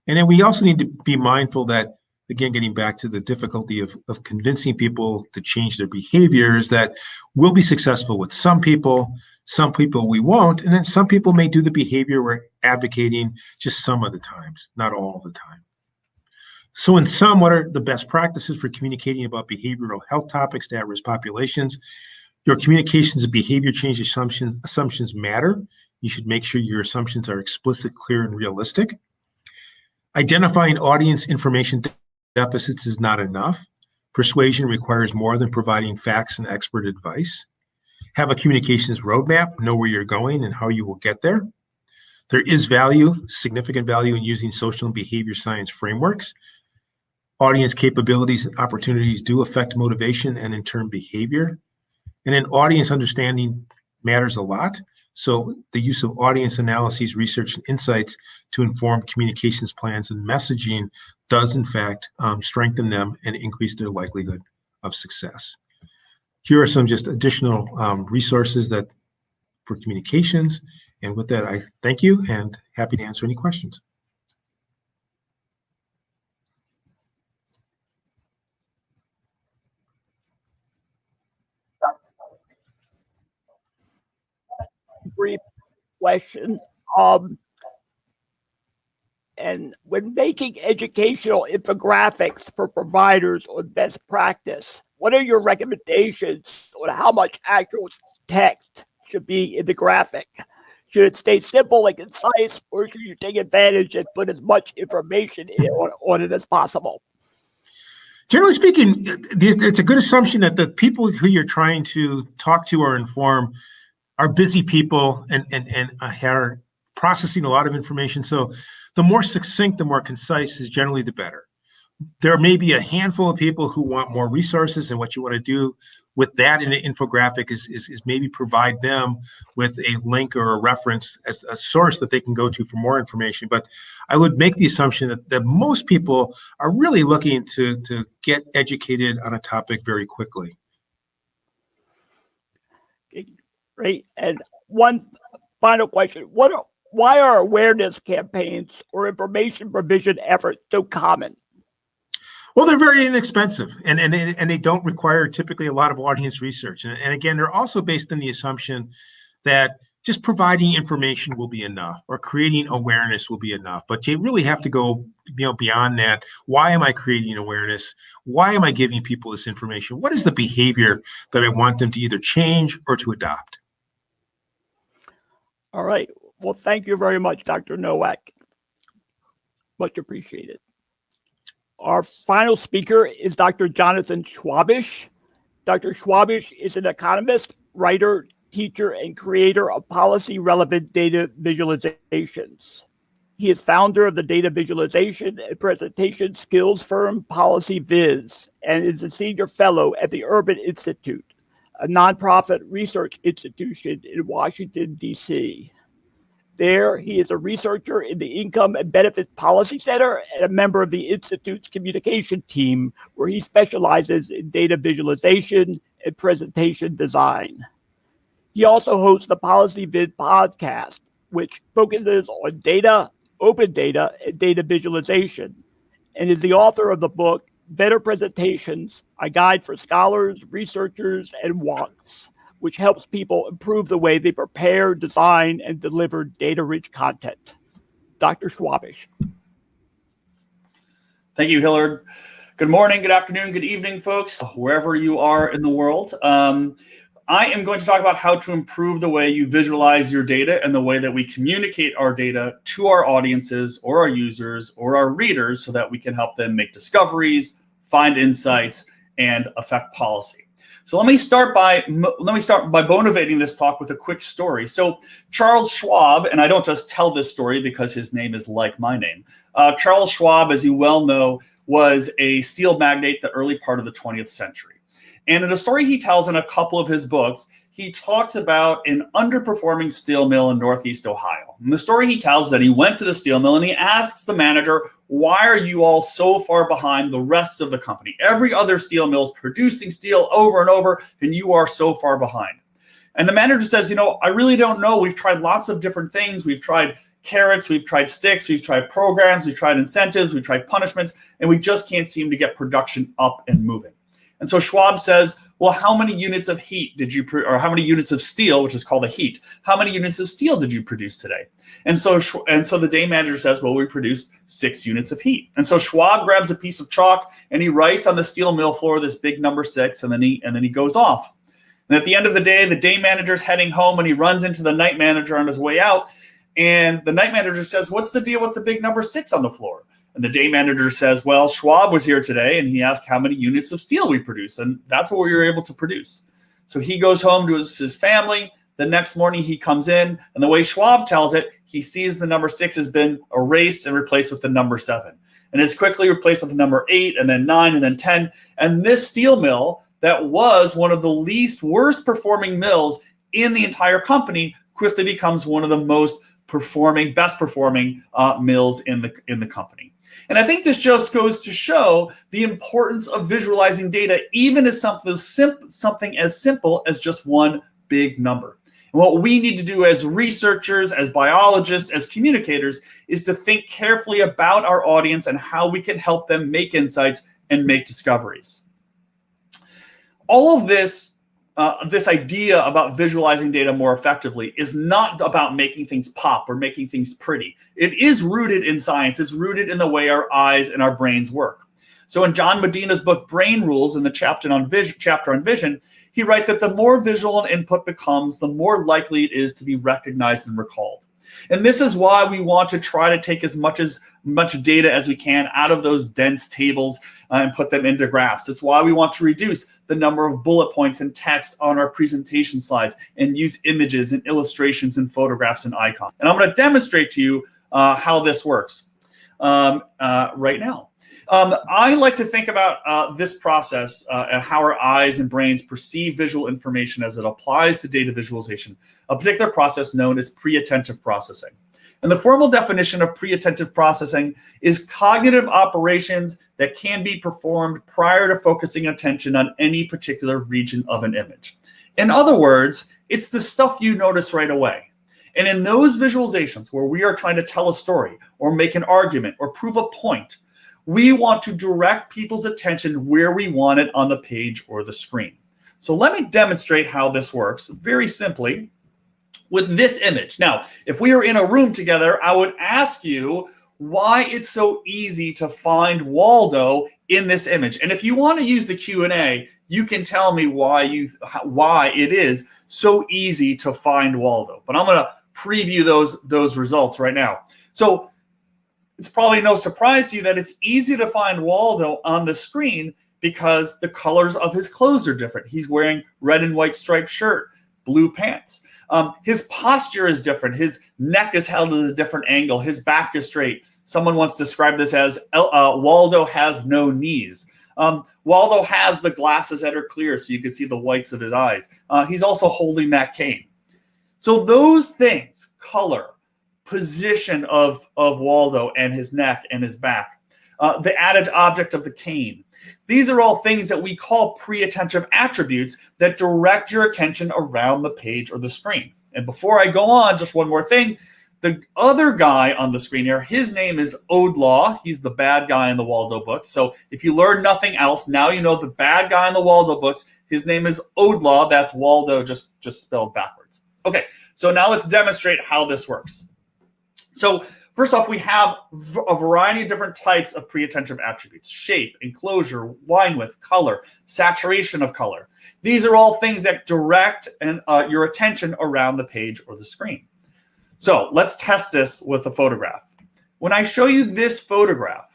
And then we also need to be mindful that, again, getting back to the difficulty of convincing people to change their behaviors, that we'll be successful with some people we won't, and then some people may do the behavior we're advocating just some of the times, not all the time. So in sum, what are the best practices for communicating about behavioral health topics to at-risk populations? Your communications of behavior change assumptions matter. You should make sure your assumptions are explicit, clear, and realistic. Identifying audience information deficits is not enough. Persuasion requires more than providing facts and expert advice. Have a communications roadmap, know where you're going and how you will get there. There is value, significant value, in using social and behavior science frameworks. Audience capabilities and opportunities do affect motivation and in turn behavior. And then audience understanding matters a lot. So the use of audience analyses, research, and insights to inform communications plans and messaging does in fact strengthen them and increase their likelihood of success. Here are some just additional resources for communications. And with that, I thank you and happy to answer any questions. Brief question. And when making educational infographics for providers on best practice, what are your recommendations on how much actual text should be in the graphic? Should it stay simple and concise, or should you take advantage and put as much information on it as possible? Generally speaking, it's a good assumption that the people who you're trying to talk to or inform are busy people and are processing a lot of information. So the more succinct, the more concise is generally the better. there may be a handful of people who want more resources, and what you want to do with that in an infographic is maybe provide them with a link or a reference as a source that they can go to for more information. But I would make the assumption that most people are really looking to get educated on a topic very quickly. Great. And one final question. Why are awareness campaigns or information provision efforts so common? Well, they're very inexpensive, and they don't require typically a lot of audience research. And again, they're also based on the assumption that just providing information will be enough, or creating awareness will be enough. But you really have to go, beyond that. Why am I creating awareness? Why am I giving people this information? What is the behavior that I want them to either change or to adopt? All right. Well, thank you very much, Dr. Nowak. Much appreciated. Our final speaker is Dr. Jonathan Schwabisch. Dr. Schwabisch is an economist, writer, teacher, and creator of policy-relevant data visualizations. He is founder of the data visualization and presentation skills firm PolicyViz and is a senior fellow at the Urban Institute, a nonprofit research institution in Washington, D.C. There, he is a researcher in the Income and Benefits Policy Center and a member of the Institute's communication team, where he specializes in data visualization and presentation design. He also hosts the PolicyViz podcast, which focuses on data, open data, and data visualization, and is the author of the book, Better Presentations, a guide for scholars, researchers, and wonks, which helps people improve the way they prepare, design, and deliver data-rich content. Dr. Schwabisch. Thank you, Hillard. Good morning, good afternoon, good evening, folks, wherever you are in the world. I am going to talk about how to improve the way you visualize your data and the way that we communicate our data to our audiences or our users or our readers so that we can help them make discoveries, find insights, and affect policy. So let me start by motivating this talk with a quick story. So Charles Schwab, and I don't just tell this story because his name is like my name. Charles Schwab, as you well know, was a steel magnate the early part of the 20th century. And in a story he tells in a couple of his books, he talks about an underperforming steel mill in Northeast Ohio. And the story he tells is that he went to the steel mill and he asks the manager, why are you all so far behind the rest of the company? Every other steel mill is producing steel over and over, and you are so far behind. And the manager says, I really don't know. We've tried lots of different things. We've tried carrots, we've tried sticks, we've tried programs, we've tried incentives, we've tried punishments, and we just can't seem to get production up and moving. And so Schwab says, well, how many units of heat did you, or how many units of steel, which is called a heat, how many units of steel did you produce today? And so the day manager says, well, we produced 6 units of heat. And so Schwab grabs a piece of chalk and he writes on the steel mill floor this big number 6, and then he goes off. And at the end of the day manager's heading home and he runs into the night manager on his way out. And the night manager says, what's the deal with the big number 6 on the floor? And the day manager says, well, Schwab was here today and he asked how many units of steel we produce. And that's what we were able to produce. So he goes home to his family. The next morning he comes in, and the way Schwab tells it, he sees the number 6 has been erased and replaced with the number 7. And it's quickly replaced with the number 8 and then 9 and then 10. And this steel mill that was one of the worst performing mills in the entire company quickly becomes one of the best performing mills in the company. And I think this just goes to show the importance of visualizing data, even as something as simple as just one big number. And what we need to do as researchers, as biologists, as communicators, is to think carefully about our audience and how we can help them make insights and make discoveries. All of this idea about visualizing data more effectively is not about making things pop or making things pretty. It is rooted in science. It's rooted in the way our eyes and our brains work. So in John Medina's book, Brain Rules, in the chapter on vision, he writes that the more visual an input becomes, the more likely it is to be recognized and recalled. And this is why we want to try to take as much data as we can out of those dense tables and put them into graphs. It's why we want to reduce the number of bullet points and text on our presentation slides and use images and illustrations and photographs and icons. And I'm going to demonstrate to you how this works right now. I like to think about this process and how our eyes and brains perceive visual information as it applies to data visualization, a particular process known as pre-attentive processing. And the formal definition of pre-attentive processing is cognitive operations that can be performed prior to focusing attention on any particular region of an image. In other words, it's the stuff you notice right away. And in those visualizations where we are trying to tell a story or make an argument or prove a point, we want to direct people's attention where we want it on the page or the screen. So let me demonstrate how this works very simply with this image. Now, if we are in a room together, I would ask you why it's so easy to find Waldo in this image. And if you want to use the Q&A, you can tell me why it is so easy to find Waldo. But I'm going to preview those results right now. So it's probably no surprise to you that it's easy to find Waldo on the screen because the colors of his clothes are different. He's wearing red and white striped shirt, blue pants. His posture is different. His neck is held at a different angle. His back is straight. Someone once described this as Waldo has no knees. Waldo has the glasses that are clear so you can see the whites of his eyes. He's also holding that cane. So those things, color, position of Waldo and his neck and his back, the added object of the cane, these are all things that we call pre-attentive attributes that direct your attention around the page or the screen. And before I go on, just one more thing. The other guy on the screen here, his name is Odlaw. He's the bad guy in the Waldo books. So if you learn nothing else, now you know the bad guy in the Waldo books. His name is Odlaw. That's Waldo just spelled backwards. Okay, so now let's demonstrate how this works. So first off, we have a variety of different types of pre-attentive attributes: shape, enclosure, line width, color, saturation of color. These are all things that direct your attention around the page or the screen. So let's test this with a photograph. When I show you this photograph,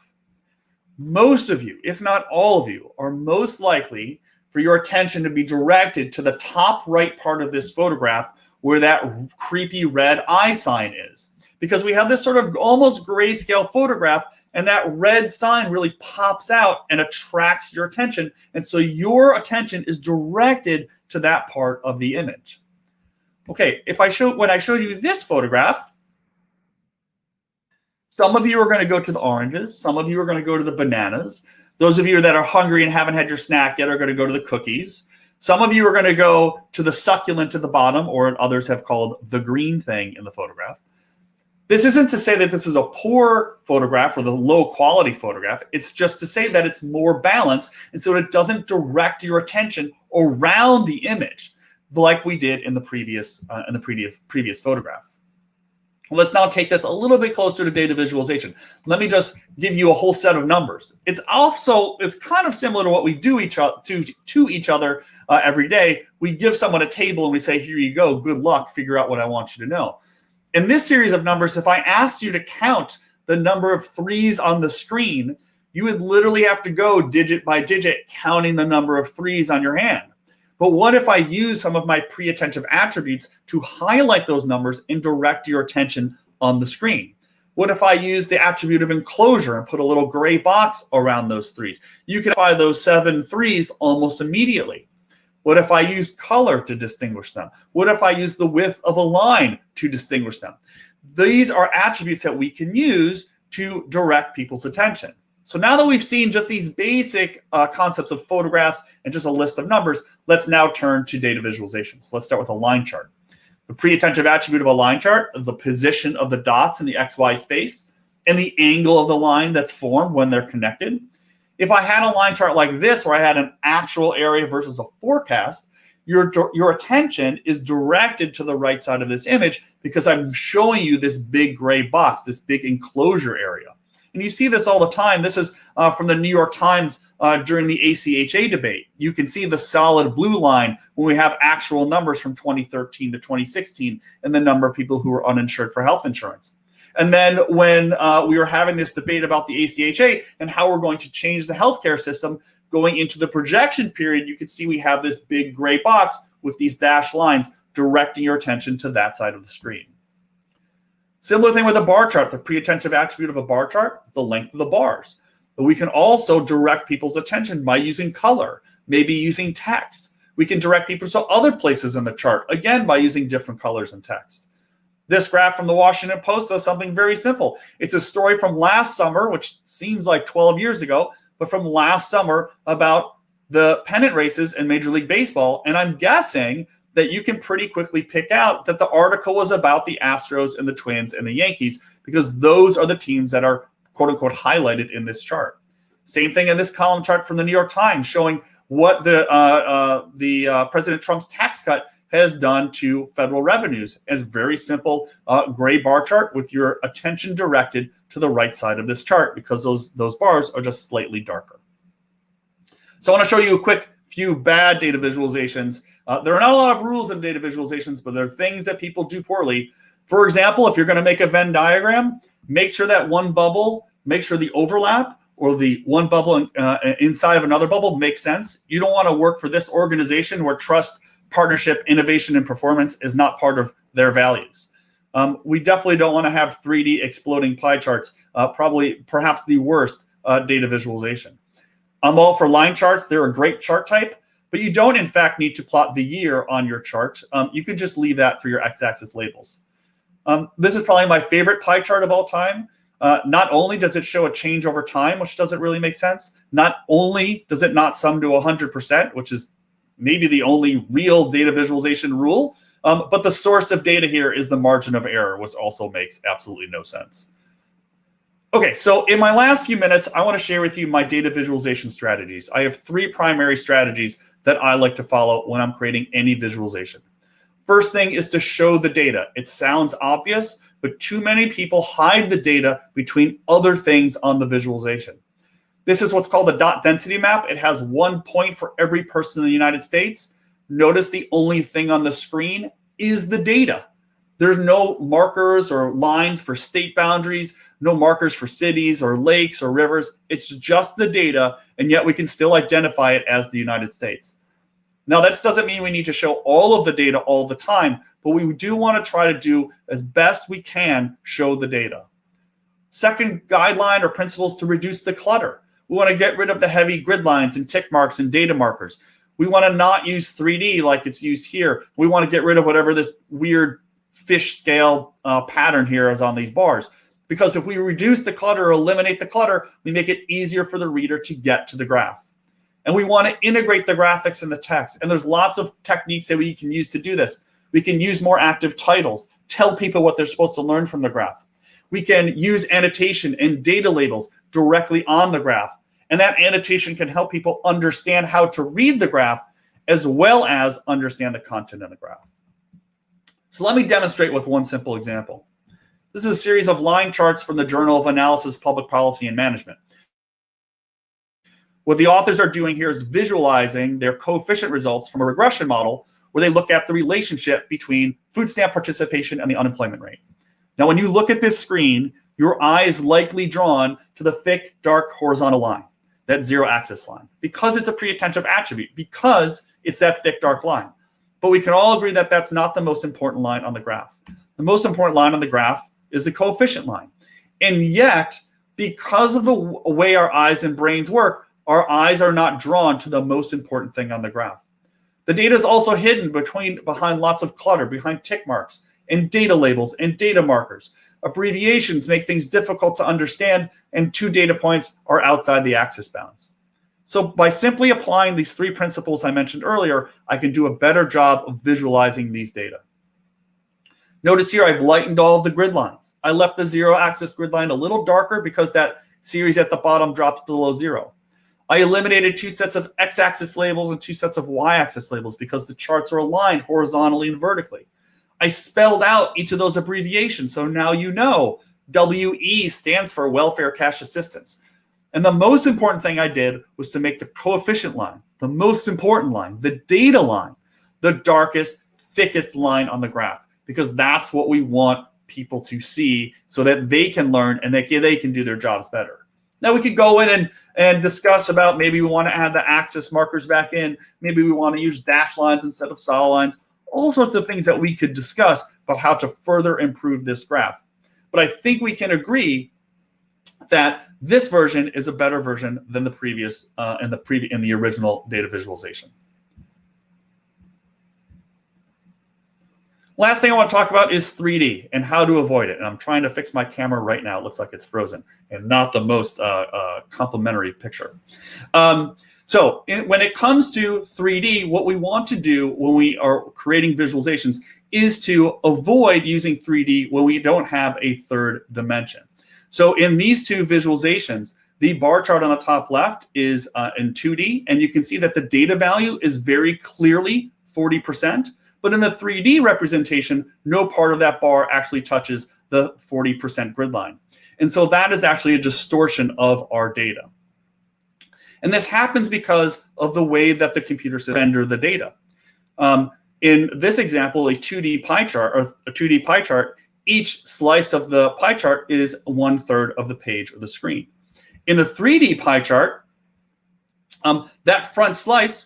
most of you, if not all of you, are most likely for your attention to be directed to the top right part of this photograph where that creepy red eye sign is. Because we have this sort of almost grayscale photograph, and that red sign really pops out and attracts your attention. And so your attention is directed to that part of the image. Okay, when I showed you this photograph, some of you are going to go to the oranges, some of you are going to go to the bananas. Those of you that are hungry and haven't had your snack yet are going to go to the cookies. Some of you are going to go to the succulent at the bottom, or others have called the green thing in the photograph. This isn't to say that this is a poor photograph or the low quality photograph. It's just to say that it's more balanced, and so it doesn't direct your attention around the image like we did in the previous photograph. Well, let's now take this a little bit closer to data visualization. Let me just give you a whole set of numbers. It's kind of similar to what we do to each other every day. We give someone a table and we say, here you go, good luck, figure out what I want you to know. In this series of numbers, if I asked you to count the number of threes on the screen, you would literally have to go digit by digit counting the number of threes on your hand. But what if I use some of my pre-attentive attributes to highlight those numbers and direct your attention on the screen? What if I use the attribute of enclosure and put a little gray box around those threes? You can find those 7 threes almost immediately. What if I use color to distinguish them? What if I use the width of a line to distinguish them? These are attributes that we can use to direct people's attention. So now that we've seen just these basic concepts of photographs and just a list of numbers, let's now turn to data visualization. So let's start with a line chart. The pre-attentive attribute of a line chart is the position of the dots in the XY space and the angle of the line that's formed when they're connected. If I had a line chart like this, where I had an actual area versus a forecast, your attention is directed to the right side of this image because I'm showing you this big gray box, this big enclosure area. And you see this all the time. This is from the New York Times during the ACHA debate. You can see the solid blue line when we have actual numbers from 2013 to 2016 and the number of people who are uninsured for health insurance. And then when we were having this debate about the ACHA and how we're going to change the healthcare system going into the projection period, you can see we have this big gray box with these dashed lines directing your attention to that side of the screen. Similar thing with a bar chart. The pre-attentive attribute of a bar chart is the length of the bars. But we can also direct people's attention by using color, maybe using text. We can direct people to other places in the chart, again, by using different colors and text. This graph from the Washington Post does something very simple. It's a story from last summer, which seems like 12 years ago, but from last summer about the pennant races in Major League Baseball. And I'm guessing that you can pretty quickly pick out that the article was about the Astros and the Twins and the Yankees, because those are the teams that are quote unquote highlighted in this chart. Same thing in this column chart from the New York Times, showing what the President Trump's tax cut has done to federal revenues. It's a very simple gray bar chart with your attention directed to the right side of this chart, because those bars are just slightly darker. So I want to show you a quick few bad data visualizations. There are not a lot of rules in data visualizations, but there are things that people do poorly. For example, if you're going to make a Venn diagram, make sure that one bubble, make sure the overlap or the one bubble inside of another bubble makes sense. You don't want to work for this organization where trust, partnership, innovation, and performance is not part of their values. We definitely don't want to have 3D exploding pie charts, perhaps the worst data visualization. I'm all for line charts. They're a great chart type, but you don't, in fact, need to plot the year on your chart. You can just leave that for your x-axis labels. This is probably my favorite pie chart of all time. Not only does it show a change over time, which doesn't really make sense, not only does it not sum to 100%, which is maybe the only real data visualization rule, but the source of data here is the margin of error, which also makes absolutely no sense. Okay, so in my last few minutes, I want to share with you my data visualization strategies. I have 3 primary strategies that I like to follow when I'm creating any visualization. First thing is to show the data. It sounds obvious, but too many people hide the data between other things on the visualization. This is what's called a dot density map. It has 1 point for every person in the United States. Notice the only thing on the screen is the data. There's no markers or lines for state boundaries, no markers for cities or lakes or rivers. It's just the data, and yet we can still identify it as the United States. Now, that doesn't mean we need to show all of the data all the time, but we do want to try to do as best we can show the data. Second guideline or principles to reduce the clutter. We want to get rid of the heavy grid lines and tick marks and data markers. We want to not use 3D like it's used here. We want to get rid of whatever this weird fish scale pattern here is on these bars. Because if we reduce the clutter or eliminate the clutter, we make it easier for the reader to get to the graph. And we want to integrate the graphics and the text. And there's lots of techniques that we can use to do this. We can use more active titles, tell people what they're supposed to learn from the graph. We can use annotation and data labels directly on the graph. And that annotation can help people understand how to read the graph as well as understand the content in the graph. So let me demonstrate with one simple example. This is a series of line charts from the Journal of Analysis, Public Policy, and Management. What the authors are doing here is visualizing their coefficient results from a regression model where they look at the relationship between food stamp participation and the unemployment rate. Now, when you look at this screen, your eye is likely drawn to the thick, dark horizontal line, that zero-axis line, because it's a pre-attentive attribute, because it's that thick, dark line. But we can all agree that that's not the most important line on the graph. The most important line on the graph is the coefficient line. And yet, because of the way our eyes and brains work, our eyes are not drawn to the most important thing on the graph. The data is also hidden behind lots of clutter, behind tick marks and data labels and data markers. Abbreviations make things difficult to understand, and 2 data points are outside the axis bounds. So by simply applying these 3 principles I mentioned earlier, I can do a better job of visualizing these data. Notice here I've lightened all of the grid lines. I left the zero-axis grid line a little darker because that series at the bottom dropped below 0. I eliminated 2 sets of x-axis labels and 2 sets of y-axis labels because the charts are aligned horizontally and vertically. I spelled out each of those abbreviations, so now you know WE stands for Welfare Cash Assistance. And the most important thing I did was to make the coefficient line, the most important line, the data line, the darkest, thickest line on the graph, because that's what we want people to see so that they can learn and that they can do their jobs better. Now we could go in and discuss about maybe we want to add the axis markers back in. Maybe we want to use dash lines instead of solid lines. All sorts of things that we could discuss about how to further improve this graph. But I think we can agree that this version is a better version than the previous in the original data visualization. Last thing I want to talk about is 3D and how to avoid it. And I'm trying to fix my camera right now. It looks like it's frozen and not the most complimentary picture. When it comes to 3D, what we want to do when we are creating visualizations is to avoid using 3D when we don't have a third dimension. So in these two visualizations, the bar chart on the top left is in 2D, and you can see that the data value is very clearly 40%. But in the 3D representation, no part of that bar actually touches the 40% grid line. And so that is actually a distortion of our data. And this happens because of the way that the computer systems render the data. In this example, a 2D pie chart, each slice of the pie chart is 1/3 of the page or the screen. In the 3D pie chart, that front slice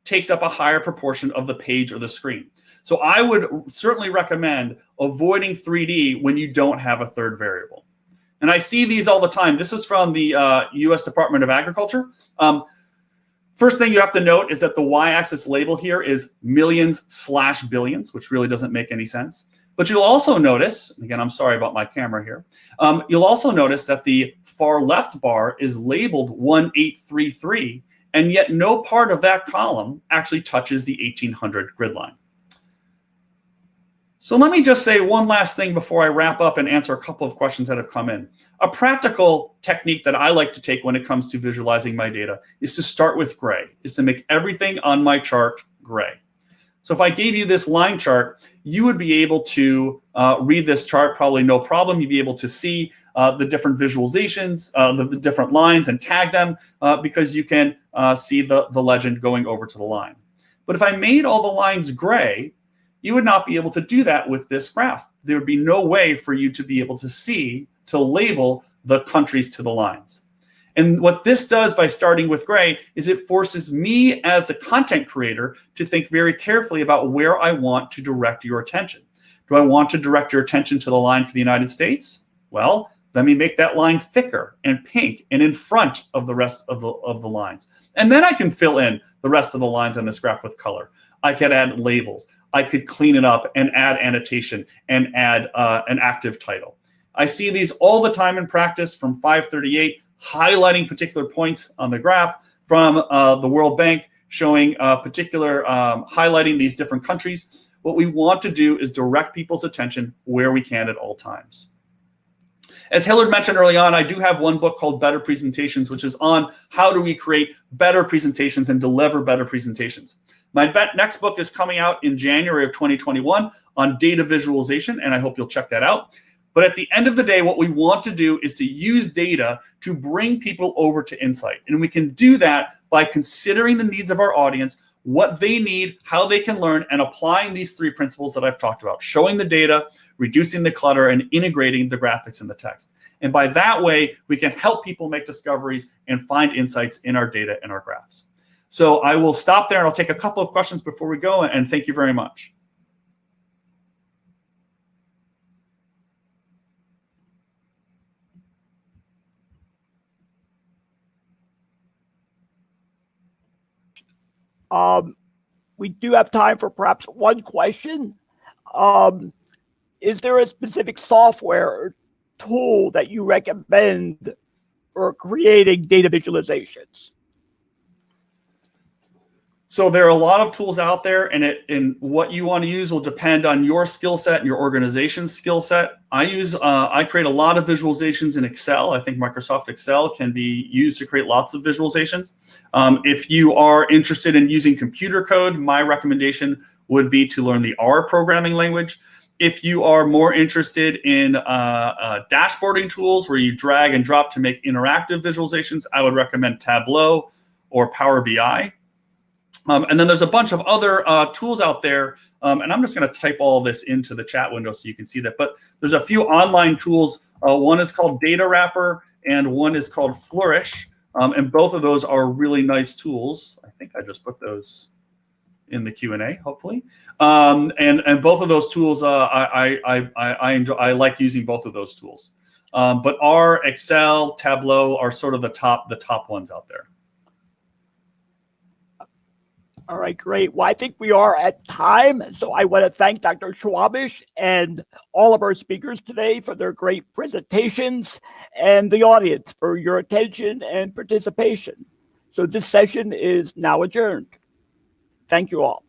takes up a higher proportion of the page or the screen. So I would certainly recommend avoiding 3D when you don't have a third variable. And I see these all the time. This is from the US Department of Agriculture. First thing you have to note is that the y-axis label here is millions/billions, which really doesn't make any sense. But you'll also notice, again, I'm sorry about my camera here. You'll also notice that the far left bar is labeled 1833, and yet no part of that column actually touches the 1800 grid line. So let me just say one last thing before I wrap up and answer a couple of questions that have come in. A practical technique that I like to take when it comes to visualizing my data is to start with gray, is to make everything on my chart gray. So if I gave you this line chart, you would be able to read this chart probably no problem. You'd be able to see the different visualizations, the different lines, and tag them because you can see the legend going over to the line. But if I made all the lines gray, you would not be able to do that with this graph. There would be no way for you to be able to see, to label the countries to the lines. And what this does by starting with gray is it forces me as the content creator to think very carefully about where I want to direct your attention. Do I want to direct your attention to the line for the United States? Well, let me make that line thicker and pink and in front of the rest of the lines. And then I can fill in the rest of the lines on this graph with color. I could add labels. I could clean it up and add annotation and add an active title. I see these all the time in practice from 538, highlighting particular points on the graph, from the World Bank showing highlighting these different countries. What we want to do is direct people's attention where we can at all times. As Hillard mentioned early on, I do have one book called Better Presentations, which is on how do we create better presentations and deliver better presentations. My next book is coming out in January of 2021 on data visualization, and I hope you'll check that out. But at the end of the day, what we want to do is to use data to bring people over to insight. And we can do that by considering the needs of our audience, what they need, how they can learn, and applying these three principles that I've talked about: showing the data, reducing the clutter, and integrating the graphics and the text. And by that way, we can help people make discoveries and find insights in our data and our graphs. So I will stop there and I'll take a couple of questions before we go, and thank you very much. We do have time for perhaps one question. Is there a specific software or tool that you recommend for creating data visualizations? So there are a lot of tools out there, and what you want to use will depend on your skill set and your organization's skill set. I create a lot of visualizations in Excel. I think Microsoft Excel can be used to create lots of visualizations. If you are interested in using computer code, my recommendation would be to learn the R programming language. If you are more interested in dashboarding tools where you drag and drop to make interactive visualizations, I would recommend Tableau or Power BI. And then there's a bunch of other tools out there, and I'm just going to type all this into the chat window so you can see that. But there's a few online tools. One is called Data Wrapper, and one is called Flourish. And both of those are really nice tools. I think I just put those in the Q&A, hopefully. And both of those tools, I enjoy. I like using both of those tools. But R, Excel, Tableau are sort of the top ones out there. All right, great. Well, I think we are at time. So I want to thank Dr. Schwabisch and all of our speakers today for their great presentations, and the audience for your attention and participation. So this session is now adjourned. Thank you all.